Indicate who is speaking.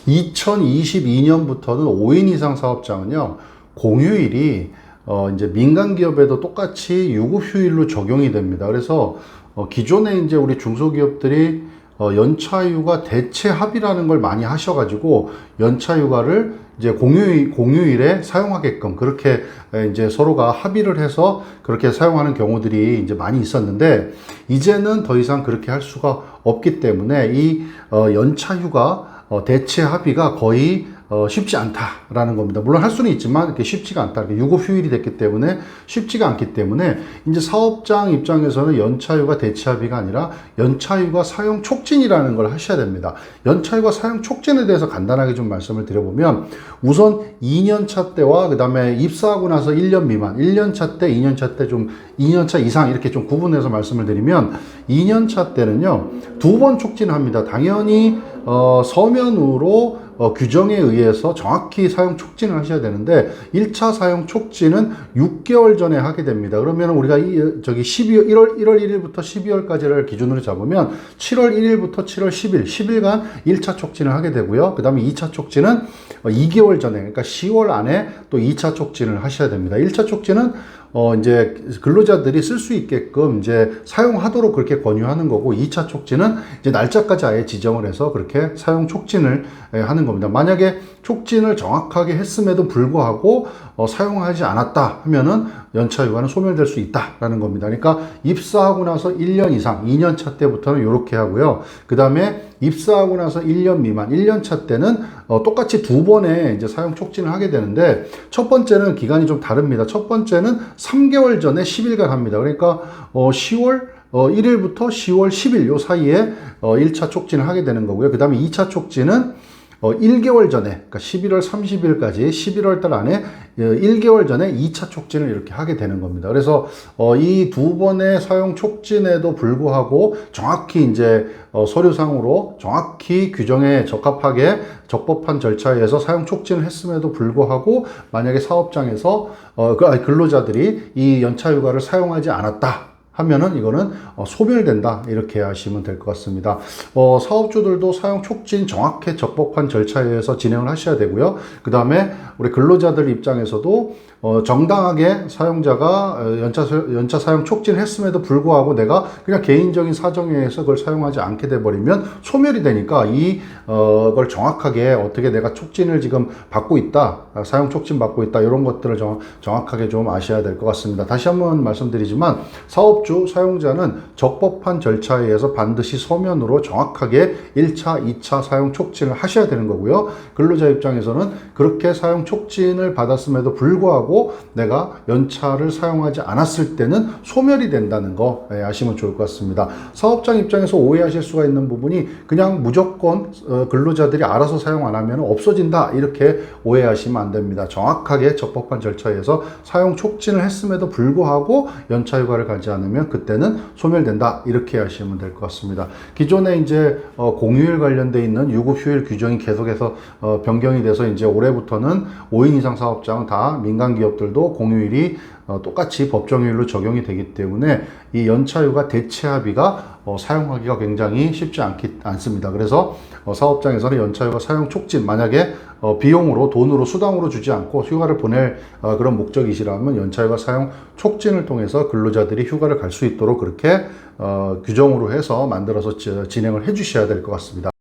Speaker 1: 2022년부터는 5인 이상 사업장은요, 공휴일이 이제 민간 기업에도 똑같이 유급 휴일로 적용이 됩니다. 그래서 기존에 이제 우리 중소기업들이 연차휴가 대체 합의라는 걸 많이 하셔가지고 연차휴가를 이제 공휴일에 사용하게끔 그렇게 이제 서로가 합의를 해서 그렇게 사용하는 경우들이 이제 많이 있었는데, 이제는 더 이상 그렇게 할 수가 없기 때문에 이 연차휴가 대체 합의가 거의 쉽지 않다라는 겁니다. 물론 할 수는 있지만 이렇게 쉽지가 않다. 유급 휴일이 됐기 때문에 쉽지가 않기 때문에 이제 사업장 입장에서는 연차휴가 대체 합의가 아니라 연차휴가 사용 촉진이라는 걸 하셔야 됩니다. 연차휴가 사용 촉진에 대해서 간단하게 좀 말씀을 드려보면, 우선 2년차 때와 그 다음에 입사하고 나서 1년 미만, 1년차 때, 2년차 때 좀 2년차 이상 이렇게 좀 구분해서 말씀을 드리면, 2년차 때는요 2번 촉진을 합니다. 당연히 서면으로 규정에 의해서 정확히 사용 촉진을 하셔야 되는데, 1차 사용 촉진은 6개월 전에 하게 됩니다. 그러면 우리가 1월 1일부터 12월까지를 기준으로 잡으면 7월 1일부터 7월 10일, 10일간 1차 촉진을 하게 되고요. 그 다음에 2차 촉진은 2개월 전에, 그러니까 10월 안에 또 2차 촉진을 하셔야 됩니다. 1차 촉진은 이제 근로자들이 쓸 수 있게끔 이제 사용하도록 그렇게 권유하는 거고, 2차 촉진은 이제 날짜까지 아예 지정을 해서 그렇게 사용 촉진을 하는 겁니다. 만약에 촉진을 정확하게 했음에도 불구하고 사용하지 않았다 하면은 연차휴가는 소멸될 수 있다라는 겁니다. 그러니까 입사하고 나서 1년 이상, 2년차 때부터는 이렇게 하고요. 그 다음에 입사하고 나서 1년 미만, 1년차 때는 똑같이 2번의 이제 사용 촉진을 하게 되는데, 첫 번째는 기간이 좀 다릅니다. 첫 번째는 3개월 전에 10일간 합니다. 그러니까 10월 1일부터 10월 10일 요 사이에 1차 촉진을 하게 되는 거고요. 그 다음에 2차 촉진은 1개월 전에, 그러니까 11월 30일까지 11월 달 안에 1개월 전에 2차 촉진을 이렇게 하게 되는 겁니다. 그래서 이 2번의 사용 촉진에도 불구하고 정확히 이제 서류상으로 정확히 규정에 적합하게 적법한 절차에 의해서 사용 촉진을 했음에도 불구하고 만약에 사업장에서 근로자들이 이 연차휴가를 사용하지 않았다 하면은 이거는 소멸된다, 이렇게 하시면 될 것 같습니다. 사업주들도 사용 촉진 정확히 적법한 절차에 의해서 진행을 하셔야 되고요. 그 다음에 우리 근로자들 입장에서도 정당하게 사용자가 연차 사용 촉진을 했음에도 불구하고 내가 그냥 개인적인 사정에 의해서 그걸 사용하지 않게 돼버리면 소멸이 되니까 이걸 정확하게 어떻게 내가 촉진을 지금 받고 있다, 사용 촉진 받고 있다, 이런 것들을 정확하게 좀 아셔야 될 것 같습니다. 다시 한번 말씀드리지만, 사업주, 사용자는 적법한 절차에 의해서 반드시 서면으로 정확하게 1차, 2차 사용 촉진을 하셔야 되는 거고요. 근로자 입장에서는 그렇게 사용 촉진을 받았음에도 불구하고 내가 연차를 사용하지 않았을 때는 소멸이 된다는 거 아시면 좋을 것 같습니다. 사업장 입장에서 오해하실 수가 있는 부분이 그냥 무조건 근로자들이 알아서 사용 안 하면 없어진다, 이렇게 오해하시면 안 됩니다. 정확하게 적법한 절차에 의해서 사용 촉진을 했음에도 불구하고 연차휴가를 가지 않으면 그때는 소멸된다, 이렇게 하시면 될 것 같습니다. 기존에 이제 공휴일 관련돼 있는 유급휴일 규정이 계속해서 변경이 돼서 이제 올해부터는 5인 이상 사업장은 다 민간 기업들도 공휴일이 똑같이 법정휴일로 적용이 되기 때문에 이 연차휴가 대체 합의가 사용하기가 굉장히 쉽지 않습니다. 그래서 사업장에서는 연차휴가 사용 촉진, 만약에 비용으로, 돈으로, 수당으로 주지 않고 휴가를 보낼 그런 목적이시라면 연차휴가 사용 촉진을 통해서 근로자들이 휴가를 갈 수 있도록 그렇게 규정으로 해서 만들어서 진행을 해 주셔야 될 것 같습니다.